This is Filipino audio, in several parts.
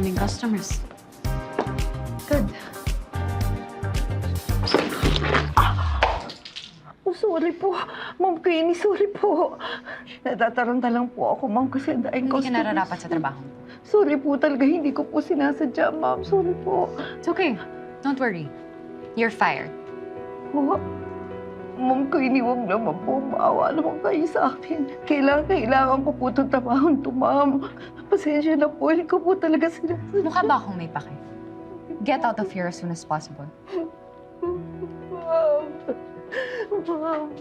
maraming customers. Good. Oh, sorry po. Ma'am Queenie, sorry po. Natataranta lang po ako, ma'am, kasi dahil Hindi ka nararapat sa trabaho. Sorry po talaga, hindi ko po sinasadya, ma'am. Sorry po. It's okay. Don't worry. You're fired. Oh, Ma'am Queenie, huwag naman po. Maawa naman kayo sa akin. Kailangan ko po itong trabaho to, ma'am. Pasensya na po. Hindi ko po talaga sinasadya. Mukha ba akong may pake? Get out of here as soon as possible. Ma'am. Ma'am.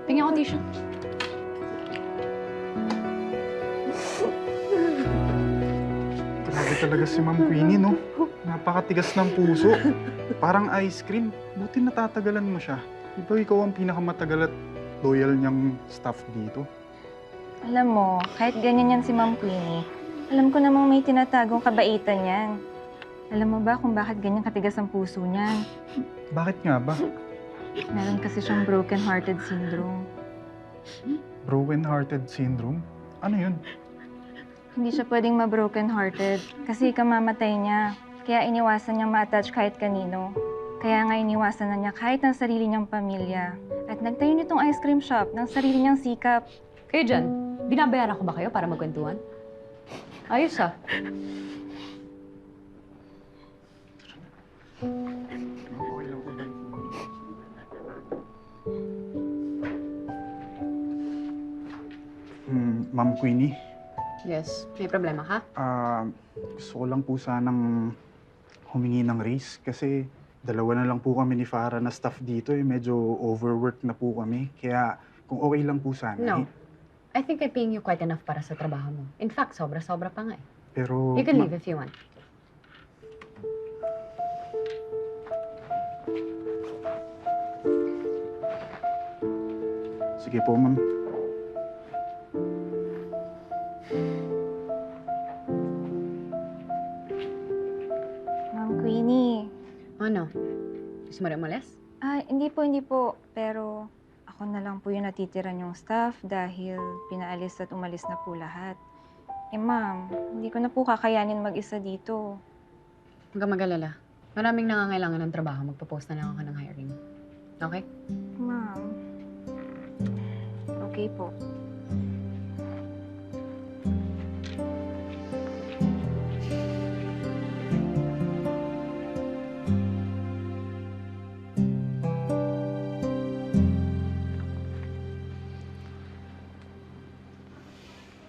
Tingnan ko tissue. Grabe talaga si Ma'am Queenie, no? Napakatigas ng puso. Parang ice cream. Buti natatagalan mo siya. Di ba ikaw ang pinakamatagal at loyal niyang staff dito? Alam mo, kahit ganyan yan si Ma'am Queenie, alam ko namang may tinatagong kabaitan yan. Alam mo ba kung bakit ganyan katigas ang puso niyan? Bakit nga ba? Meron kasi siyang broken-hearted syndrome. Broken-hearted syndrome? Ano yun? Hindi siya pwedeng ma-broken-hearted kasi kamamatay niya. Kaya iniwasan niyang ma-attach kahit kanino. Kaya nga iniwasan na niya kahit ang sarili niyang pamilya. At nagtayo nitong ice cream shop ng sarili niyang sikap. Kayo dyan, binabayaran ko ba kayo para magkwentuhan? Ayos ah. Okay lang po ba? Ma'am Queenie, Yes, may problema ka? gusto ko lang po sanang humingi ng raise kasi dalawa na lang po kami ni Farah na staff dito eh. Medyo overwork na po kami. Kaya kung okay lang po sana. No. I think I'm paying you quite enough para sa trabaho mo. In fact, sobra-sobra pa nga eh. Pero... You can leave if you want. Sige po, ma'am. Ma'am Queenie. Ano? Gusto mo rin umalis? Hindi po. Pero ako na lang po yung natitira niyong staff dahil pinaalis at umalis na po lahat. Eh ma'am, hindi ko na po kakayanin mag-isa dito. Huwag kang mag-alala. Maraming nangangailangan ng trabaho. Magpo-post na lang ako ng hiring. Okay? Ma'am. Okay po.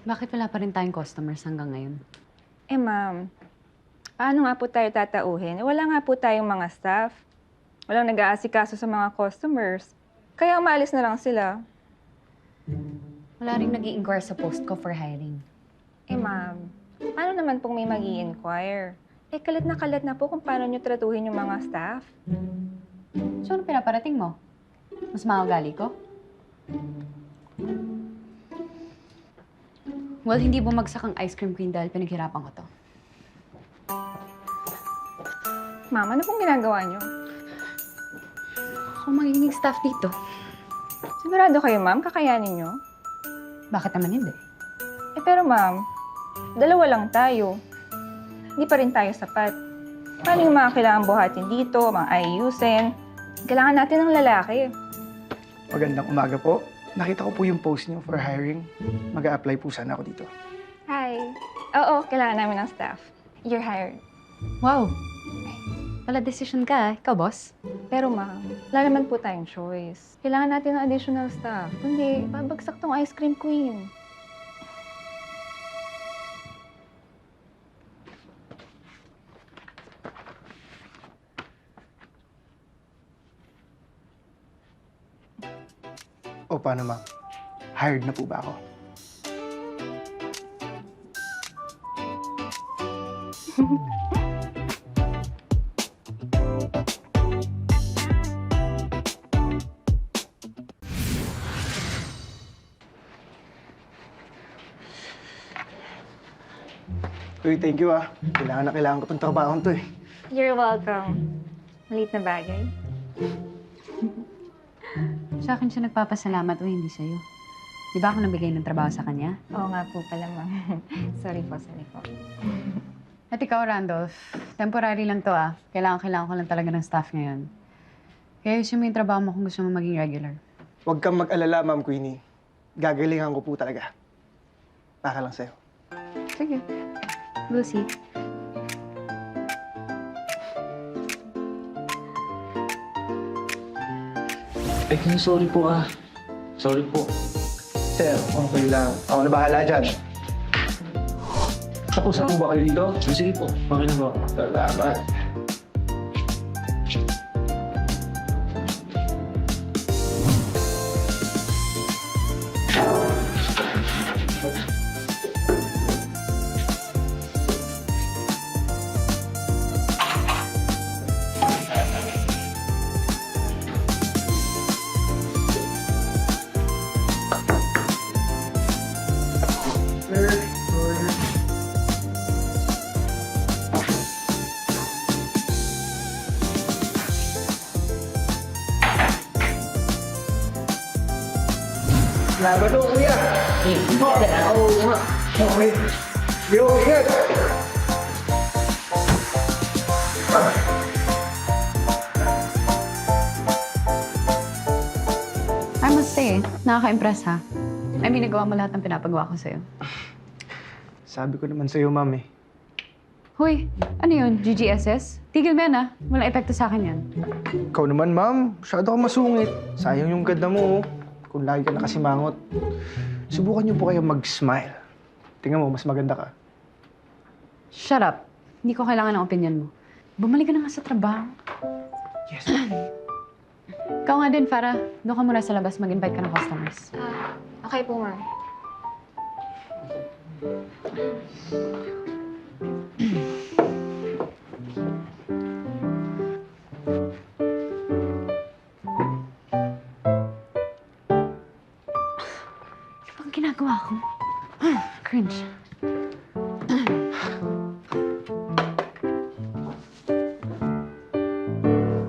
Bakit wala pa rin tayong customers hanggang ngayon? Eh ma'am, paano nga po tayo tatauhin? Wala nga po tayong mga staff. Walang nag-aasikaso sa mga customers. Kaya umalis na lang sila. Wala rin nag-i-inquire sa post ko for hiring. Eh ma'am, paano naman pong may mag-i-inquire? Eh kalat na po kung paano nyo tratuhin yung mga staff. So, ano pinaparating mo? Mas maugali ko? Well, hindi bumagsak ang ice cream queen dahil pinaghirapan ko to. Ma'am, ano pong ginagawa nyo? Ako magiging staff dito. Sigurado kayo ma'am, kakayanin nyo? Bakit naman hindi? Eh pero ma'am, dalawa lang tayo. Hindi pa rin tayo sapat. Paano yung mga kailangan buhatin dito, mga ayusin? Kailangan natin ng lalaki. Magandang umaga po. Nakita ko po yung post niyo for hiring. Mag-a-apply po sana ako dito. Hi. Oo, kailangan namin ng staff. You're hired. Wow! Wala decision ka ah. Ikaw, boss? Pero ma'am, wala naman po tayong choice. Kailangan natin ng additional staff. Kundi, babagsak tong ice cream queen. O paano ma'am? Hired na po ba ako? Uy, thank you ah. Kailangan ko tong trabaho to eh. You're welcome. Maliit na bagay. Sa akin siya nagpapasalamat o hindi sa'yo. Di ba ako nabigay ng trabaho sa kanya? Oo nga po pala, ma'am. Sorry po. At ikaw, Randolph, temporary lang to Kailangan ko lang talaga ng staff ngayon. Kaya ayusin mo yung trabaho mo kung gusto mo maging regular. Huwag kang mag-alala, Ma'am Queenie. Gagalingan ko po talaga. Para lang sa'yo. Sige. We'll see. Sorry po Sorry po. Sir, okay lang. Ako na bahala dyan. Tapos na po ba kayo dito? Sige po, okay na po. Salamat. Salamat po, kuya. Okay. Yo, ingat. I must say, nakaka-impress ha. I mean, nagawa mo lahat ng pinapagawa ko sa'yo. Sabi ko naman sa'yo, Ma'am eh. Hoy, ano yun? GGSS? Tigil mo yan Walang epekto sa akin yan. Ikaw naman, Ma'am. Masyado ka masungit. Sayang yung ganda mo, oh. Kung lagi ka nakasimangot. Subukan niyo po kayo mag-smile. Tingnan mo, mas maganda ka. Shut up. Hindi ko kailangan ng opinion mo. Bumalik ka na nga sa trabaho. Yes. Ikaw nga din, Farah. Doon ka muna sa labas mag-invite ka ng customers. Okay po, ma'am. Ano bang ginagawa ko? Cringe.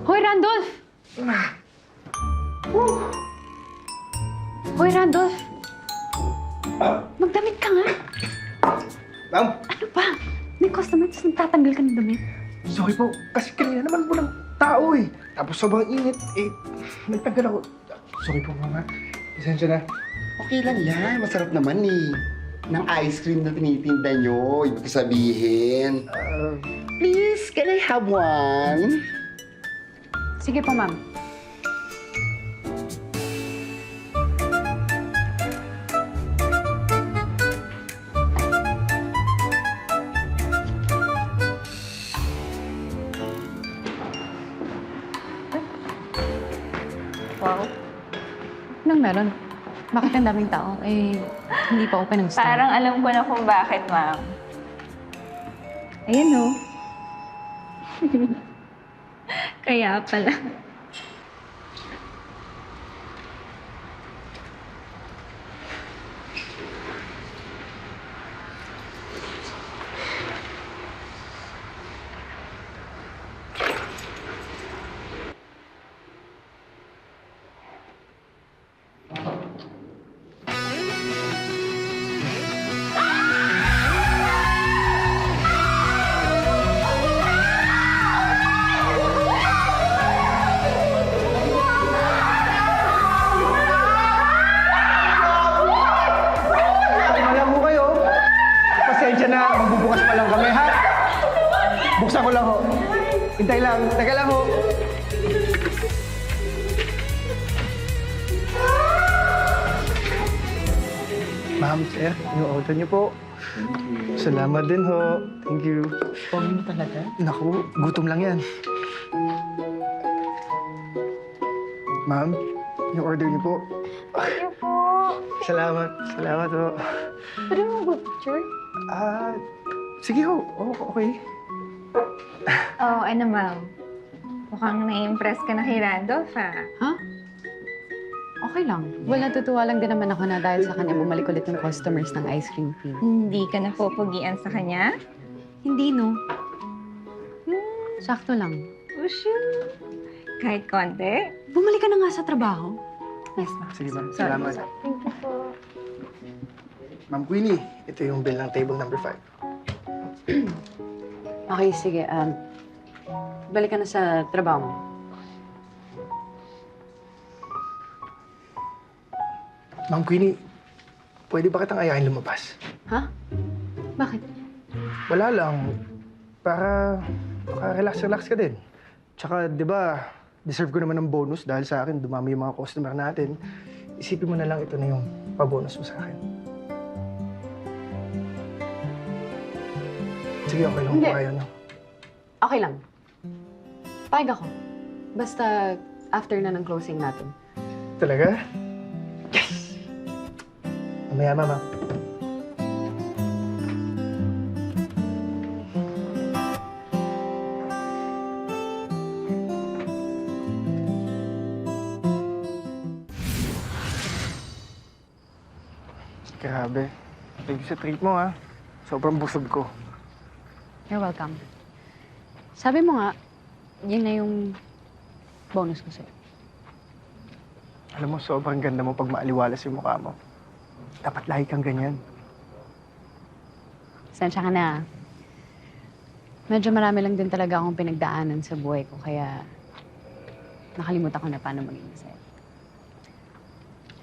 Hoy, Randolph! Hoy, Randolph! Magdamit ka nga. Ma'am, Ano ba? May customer, tapos nagtatanggal ka ng damit. sorry po. Kasi kanina naman po ng tao eh. Tapos sobrang init eh. Nagtanggal ako. Sorry po, Mama. Pasensya na. Okay lang yan. Masarap naman eh. Ng ice cream na tinitinda nyo. Ibig sabihin. Please, can I have one? Sige po, ma'am. Wow. Anong meron? Bakit ang daming tao? Eh, hindi pa open ang store. Parang alam ko na kung bakit, ma'am. Ayun, oh. Kaya pala. Alam mo kayo. Pasensya na. Magbubukas pa lang kami, ha? Buksan ko lang ho. Hintay lang. Teka lang ho. Ma'am, sir, yung order niyo po. Salamat din ho. Thank you. Pagin mo talaga? Naku, gutom lang yan. Ma'am, yung order niyo po. Thank you po. Salamat. Salamat ho. Pwede mo mag-picture? Sige ho. Oh, okay. Oh, ano, ma'am? Mukhang na-impress ka na kay Randolph, ha? Ha? Okay lang. Well, natutuwa lang din naman ako na dahil sa kanya bumalik ulit yung customers ng ice cream team. Hindi ka napupugian sa kanya? Hindi, no? Sakto lang. Oh, shoot. Kahit konti? Bumalik ka na nga sa trabaho. Yes, ma'am. Sige, ma'am. Salamat. Thank you po. Ma'am Queenie, ito yung bill ng table number 5. Okay, sige. Balik ka na sa trabaho mo. Ma'am Queenie, pwede ba kitang ayahin lumabas? Ha? Bakit? Wala lang. Para relax ka din. Tsaka, di ba, deserve ko naman ng bonus dahil sa akin, dumami yung mga customer natin. Isipin mo na lang ito na yung pabonus mo sa akin. Sige, okay lang Hindi. kung ayaw na. Okay lang. Payag ako. Basta after na ng closing natin. Talaga? Yes! Mamaya, mama. Grabe. Thank you sa treat mo, ha. Sobrang busog ko. You're welcome. Sabi mo nga, yun na yung bonus ko sa'yo. Alam mo, sobrang ganda mo pag maaliwalas yung mukha mo. Dapat lagi kang ganyan. Sensya ka na. Medyo marami lang din talaga akong pinagdaanan sa buhay ko, kaya nakalimutan ko na paano maging masaya.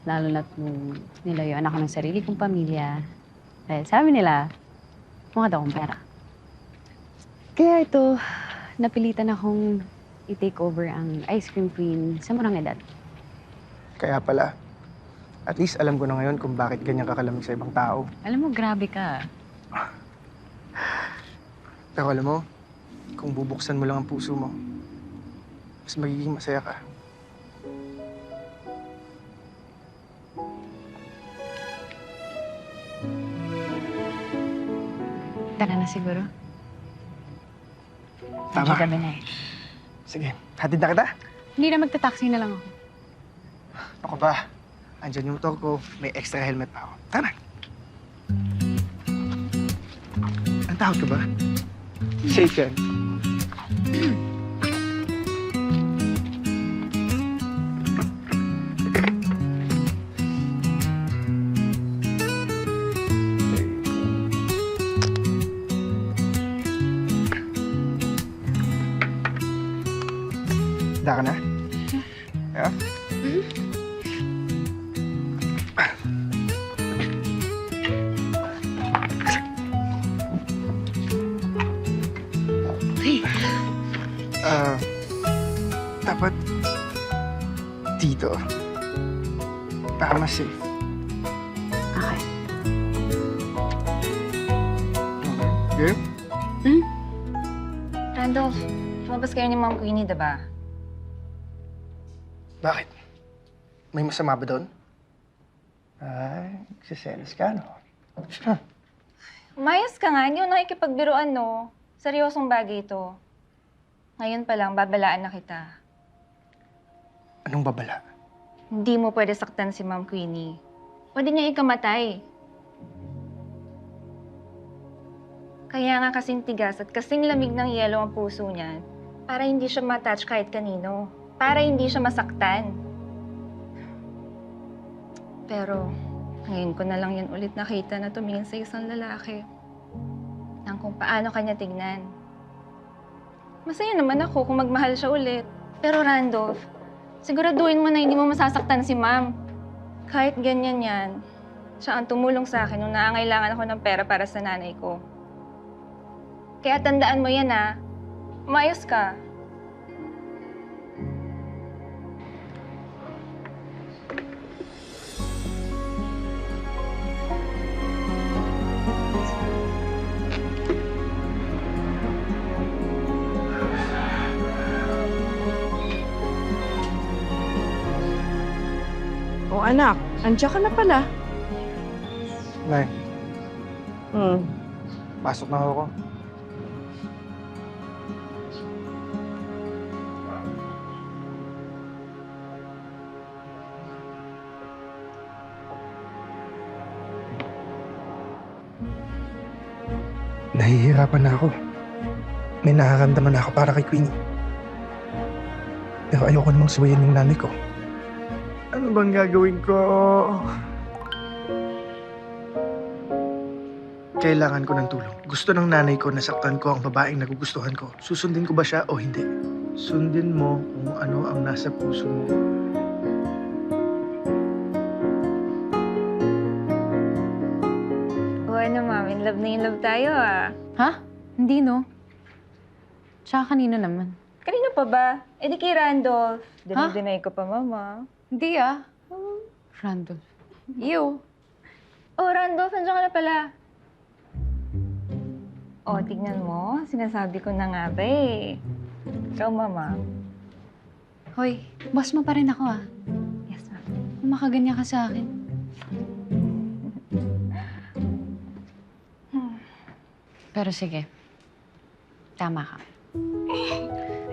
Lalo na't nung nilayuan ako ng sarili kong pamilya. Dahil sabi nila, mukha daw akong pera. Kaya ito, napilitan akong i-take over ang ice cream queen sa murang edad. Kaya pala, at least alam ko na ngayon kung bakit ganyan kakalamig sa ibang tao. Alam mo, grabe ka. Pero alam mo, kung bubuksan mo lang ang puso mo, mas magiging masaya ka. Tara na siguro. Tama. Medyo gabi na eh. Sige, hatid na kita. Hindi na magta-taxi na lang ako. Ako ba? Andyan yung motor ko, may extra helmet pa ako. Tara. Ang takot ka ba? Safe yan. Handa ka na? Yeah? Dapat dito. Para mas safe. Okay. Okay? Randolph, lumabas kayo ni Ma'am Queenie, diba? Bakit? May masama ba doon? Ay, nagsiselos ka, no? Umayos ka nga, hindi mo nakikipagbiruan, no? Seryosong bagay ito. Ngayon pa lang, babalaan na kita. Anong babala? Hindi mo pwede saktan si Ma'am Queenie. Pwede niya ikamatay. Kaya nga kasing tigas at kasing lamig ng yelo ang puso niya para hindi siya ma-touch kahit kanino. Para hindi siya masaktan. Pero ngayon ko na lang yan ulit nakita na tumingin sa isang lalaki. Nang kung paano kanya tignan. Masaya naman ako kung magmahal siya ulit. Pero Randolph, siguraduhin mo na hindi mo masasaktan si Ma'am. Kahit ganyan yan, siya ang tumulong sa akin nung nangangailangan ako ng pera para sa nanay ko. Kaya tandaan mo yan, ha? Umayos ka. O anak, andiyan ka na pala. Nay, pasok na ako. Nahihirapan na ako. May nakakamdaman na ako para kay Queenie. Pero ayoko namang suwayan yung nanay ko. Ano bang gagawin ko? kailangan ko ng tulong. Gusto ng nanay ko na saktan ko ang babaeng nagugustuhan ko. Susundin ko ba siya o hindi? Sundin mo kung ano ang nasa puso mo. O ano, ma'am, in love tayo ah. Ha? Hindi, no? Tsaka kanino naman? Kanino pa ba? Eh di kay Randolph. Dinay ko pa, mama. Hindi, ah. Randolph. Ew. Oh, Randolph, nandiyan ka na pala. Oh, tignan mo. Sinasabi ko na nga ba eh. Ikaw, mama. Hoy, boss mo pa rin ako, ah. Yes, ma'am. Kung makaganyan ka sa akin. Pero sige. Tama ka.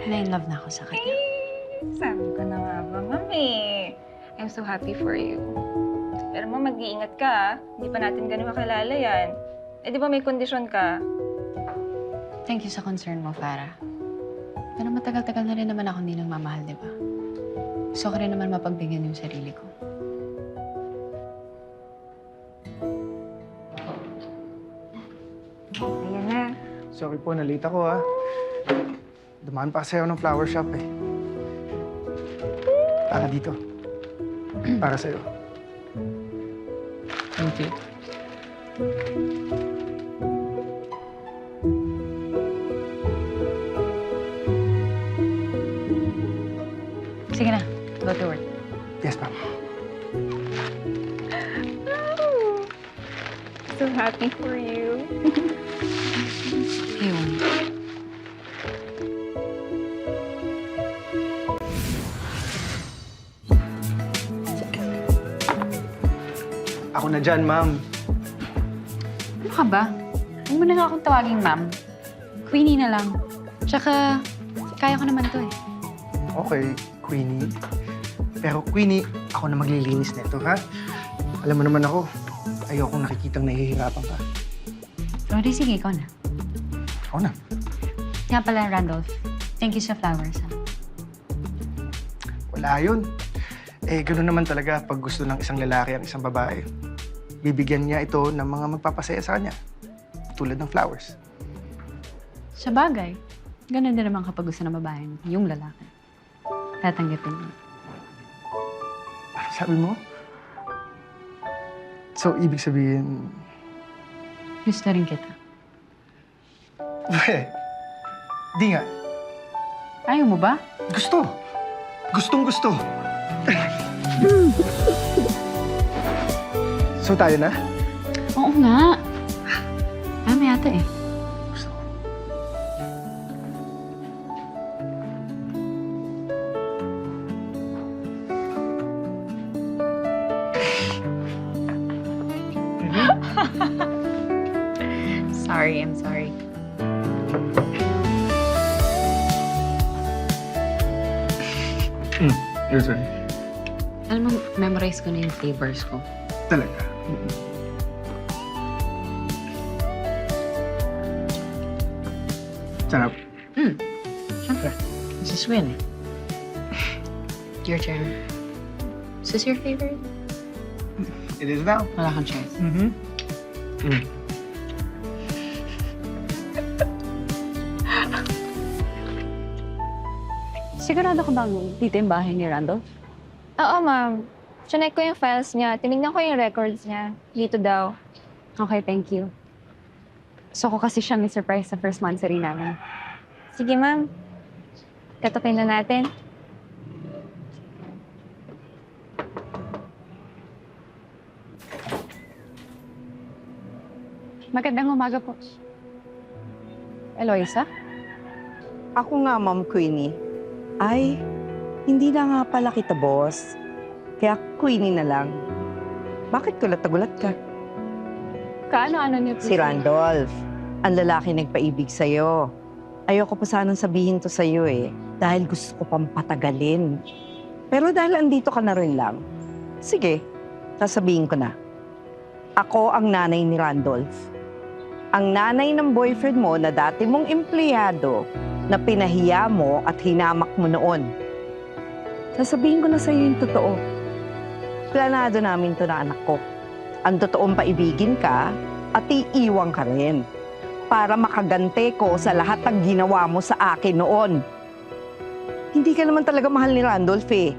Na-in-love na ako sa kanya. Sabi ko na nga ba, mami. I'm so happy for you. Pero ma, mag-iingat ka, ah. Hindi pa natin ganun makilala yan. Eh, di ba may kondisyon ka? Thank you sa concern mo, Farah. Pero matagal-tagal na rin naman ako hindi nagmamahal, di ba? Gusto ko rin naman mapagbigyan yung sarili ko. Ayan na. Sorry po, nalita ko ha. Dumaan pa kasi ako ng flower shop eh. Para dito. Para sa'yo. Thank you. Sige na, go to work. Yes, ma'am. So happy for you. Ayun. Ako na dyan, ma'am. Ano ka ba? Huwag mo na nga akong tawaging ma'am. Queenie na lang. Tsaka, kaya ko naman to eh. Okay, Queenie. Pero Queenie, ako na maglilinis nito, ha? Alam mo naman ako, ayokong nakikitang nahihirapan ka. Pero sige, ikaw na. Ako na. Nga pala, Randolph. Thank you sa flowers, ha? Wala yun. Eh, gano'n naman talaga pag gusto ng isang lalaki ang isang babae. Bibigyan niya ito ng mga magpapasaya sa kanya. Tulad ng flowers. Sa bagay, ganun din naman kapag gusto ng babae, yung lalaki. Tatanggapin mo. Ano sabi mo? So, ibig sabihin... Gusto rin kita. Di nga. Ayaw mo ba? Gusto. Gustong gusto. So, tayo na? Oo nga. Dami yata eh. Gusto ko. Sorry, I'm sorry. Your turn. Alam mo, memorize ko na yung flavors ko. Talaga. Sarap. Siyempre. This is win. Your turn. Is this your favorite? It is now. Wala kang choice. Sigurado ka bang dito yung bahay ni Randolph? Oo, ma'am. Chinek ko yung files niya. Tinignan ko yung records niya. Dito daw. Okay, thank you. So ko kasi siyang surprise sa first monthsary namin. Sige, ma'am. Katapin na natin. Magandang umaga po. Eloisa? Ako nga, Ma'am Queenie. Ay, hindi na nga pala kita, boss. Kaya Queenie na lang. Bakit gulat na gulat ka? Kaano-ano niyo po? Si Randolph, ang lalaki nagpaibig sa'yo. Ayoko pa sanang sabihin to sa'yo eh, dahil gusto ko pang patagalin. Pero dahil andito ka na rin lang, sige, sasabihin ko na. Ako ang nanay ni Randolph. Ang nanay ng boyfriend mo na dati mong empleyado na pinahiya mo at hinamak mo noon. Sasabihin ko na sa'yo yung totoo. Planado namin to na anak ko. Ang totoong paibigin ka at iiwan ka rin para makagante ko sa lahat ng ginawa mo sa akin noon. Hindi ka naman talaga mahal ni Randolph eh.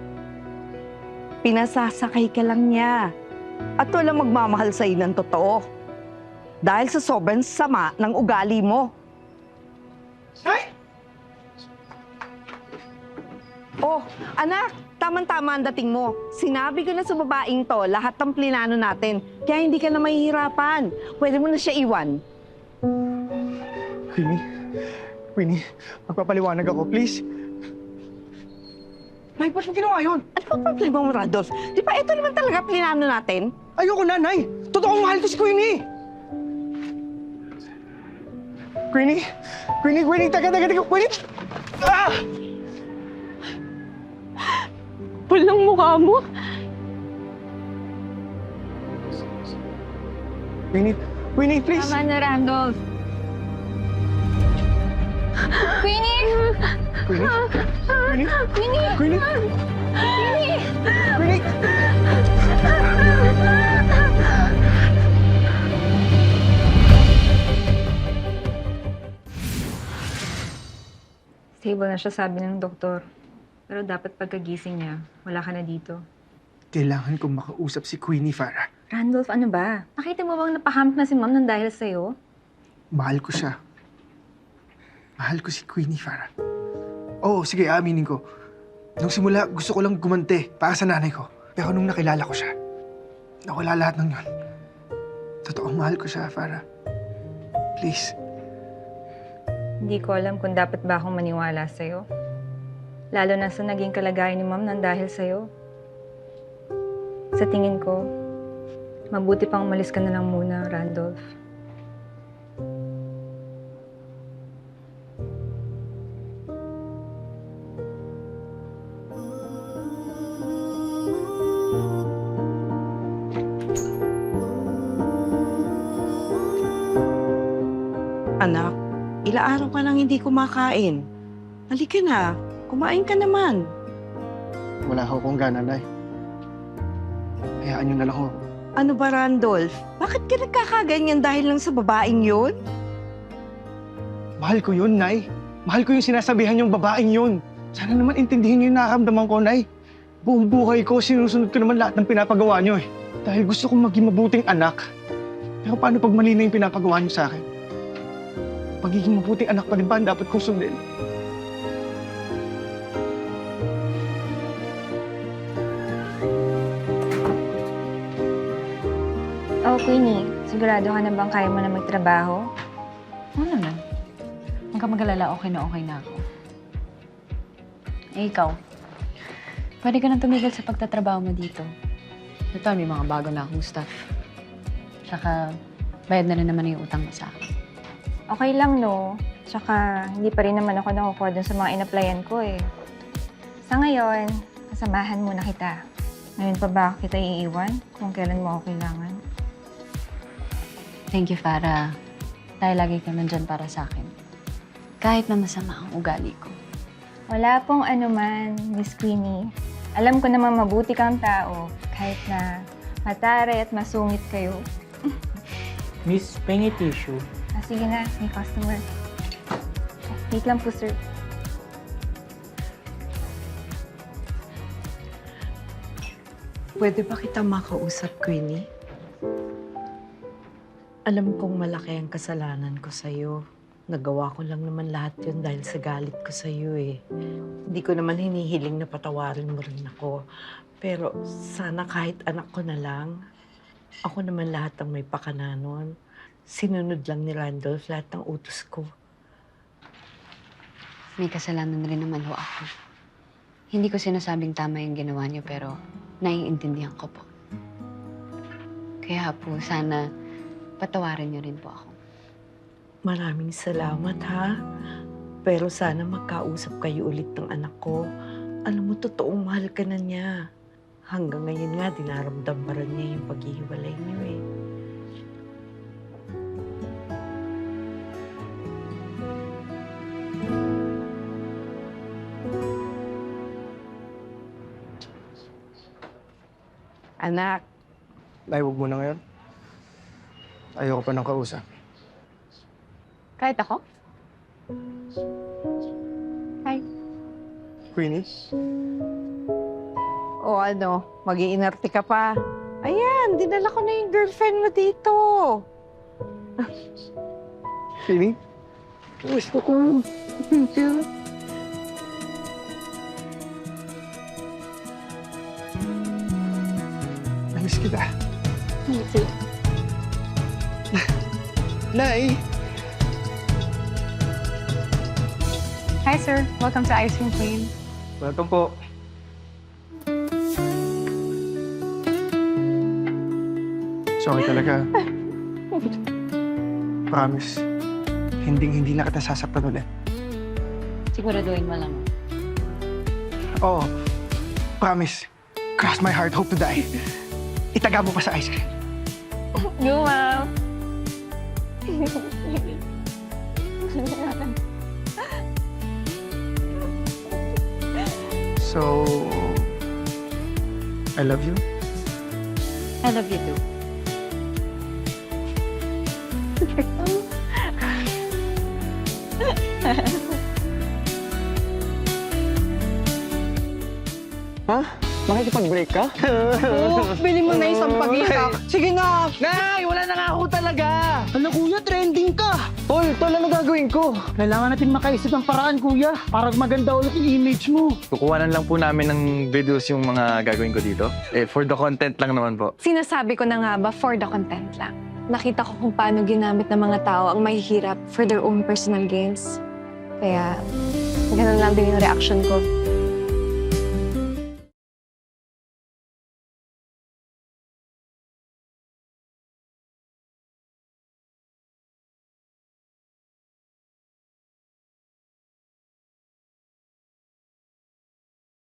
Pinasasakay ka lang niya at walang magmamahal sa'yo ng totoo. Dahil sa sobrang sama ng ugali mo. Nay! Oh, anak, tama-tama ang dating mo. Sinabi ko na sa babaeng to lahat ng plinano natin. Kaya hindi ka na mahihirapan. Pwede mo na siya iwan. Queenie, magpapaliwanag ako, please. Nay, ba't mo ginawa yun? Ano bang problema mo, Randolph? Di ba ito naman talaga plinano natin? Ayoko na, Nay! Totoong mahal ko si Queenie! Queenie, taga, Queenie! Ah! Pulang mukha mo. Queenie, please! Tama na, Randolph. Queenie! Queenie! Queenie! Queenie! Queenie! Stable na siya, sabi ng doktor. Pero dapat pagkagising niya, wala ka na dito. Kailangan kong makausap si Queenie, Farah. Randolph, ano ba? Nakita mo bang napahamp na si Ma'am nang dahil sa'yo? Mahal ko siya. Mahal ko si Queenie, Farah. Oo, sige, aaminin ko. Nung simula, gusto ko lang gumante para sa nanay ko. Pero nung nakilala ko siya, nawala lahat ng yun. Totoong mahal ko siya, Farah. Please. Hindi ko alam kung dapat ba akong maniwala sa'yo. Lalo na sa naging kalagayan ni Ma'am nang dahil sa'yo. Sa tingin ko, mabuti pang umalis ka na lang muna, Randolph. Anak, ilang araw ka nang hindi kumakain. Halika na, kumain ka naman. Wala ako kong gana, Nay. Hayaan niyo na lang ako. Ano ba, Randolph? Bakit ka nagkakaganyan dahil lang sa babaeng yun? Mahal ko yun, Nay. Mahal ko yung sinasabihan yung babaeng yun. Sana naman intindihin niyo yung nakaramdaman ko, Nay. Buong buhay ko, sinusunod ko naman lahat ng pinapagawa niyo eh. Dahil gusto kong maging mabuting anak. Pero paano pag mali na yung pinapagawa niyo sa akin? Pagiging mabuting anak pa rin ba ang dapat kong sundin? Oh, Queenie, sigurado ka na bang kaya mo na magtrabaho? Oo naman. Huwag ka mag-alala, okay na ako. Eh, ikaw. Pwede ka nang tumigil sa pagtatrabaho mo dito. Ito, may mga bago na akong staff. Tsaka, bayad na rin naman yung utang mo sa akin. Okay lang, no? Tsaka, hindi pa rin naman ako nakukuha dun sa mga in-applyan ko eh. Sa ngayon, kasamahan muna kita. Ngayon pa ba kita iiwan kung kailan mo ako kailangan? Thank you, Farah. Dahil lagi ka nandyan para sa akin. Kahit na masama ang ugali ko. Wala pong anuman, Miss Queenie. Alam ko naman mabuti kang tao, kahit na matare at masungit kayo. Miss, pengi tissue. Sige na, may customer. Wait lang po, sir. Pwede ba kita makausap, Queenie? Alam kong malaki ang kasalanan ko sa'yo. Nagawa ko lang naman lahat yun dahil sa galit ko sa'yo eh. Hindi ko naman hinihiling na patawarin mo rin ako. Pero sana kahit anak ko na lang, ako naman lahat ang may pakananon. Sinunod lang ni Randolph lahat ng utos ko. May kasalanan rin naman ho ako. Hindi ko sinasabing tama yung ginawa niyo, pero naiintindihan ko po. Kaya po, sana patawarin niyo rin po ako. Maraming salamat, ha? Pero sana magkausap kayo ulit ng anak ko. Alam mo, totoong mahal ka na niya. Hanggang ngayon nga, dinaramdam pa rin niya yung paghihiwalay niyo eh. Anak, Nay, huwag mo na ngayon. Ayoko pa ng kausap. Kahit ako? Hi. Queenie? O ano, mag-iinarte ka pa. Ayan, dinala ko na yung girlfriend mo dito. Queenie? Gusto ko. Namiss kita. Nay! Hi, sir. Welcome to Ice Cream Queen. Welcome po. Sorry talaga. Promise. Hindi na kita sasaktan ulit. Siguraduhin mo lang. Oo. Promise. Cross my heart, hope to die. Itaga mo pa sa ice cream. Go, Mom! So, I love you. I love you too. Makikipag-break ka? Bili mo na isang pagitak. Sige na. Nay! Wala na nga ako talaga! Ano kuya, trending ka! Tol, ano gagawin ko? Kailangan natin makaisip ng paraan, kuya, para maganda ulit yung image mo. Kukuhanan lang po namin ng videos yung mga gagawin ko dito. For the content lang naman po. Sinasabi ko na nga ba, for the content lang. Nakita ko kung paano ginamit ng mga tao ang mahihirap for their own personal gains. Kaya, ganun lang din yung reaction ko.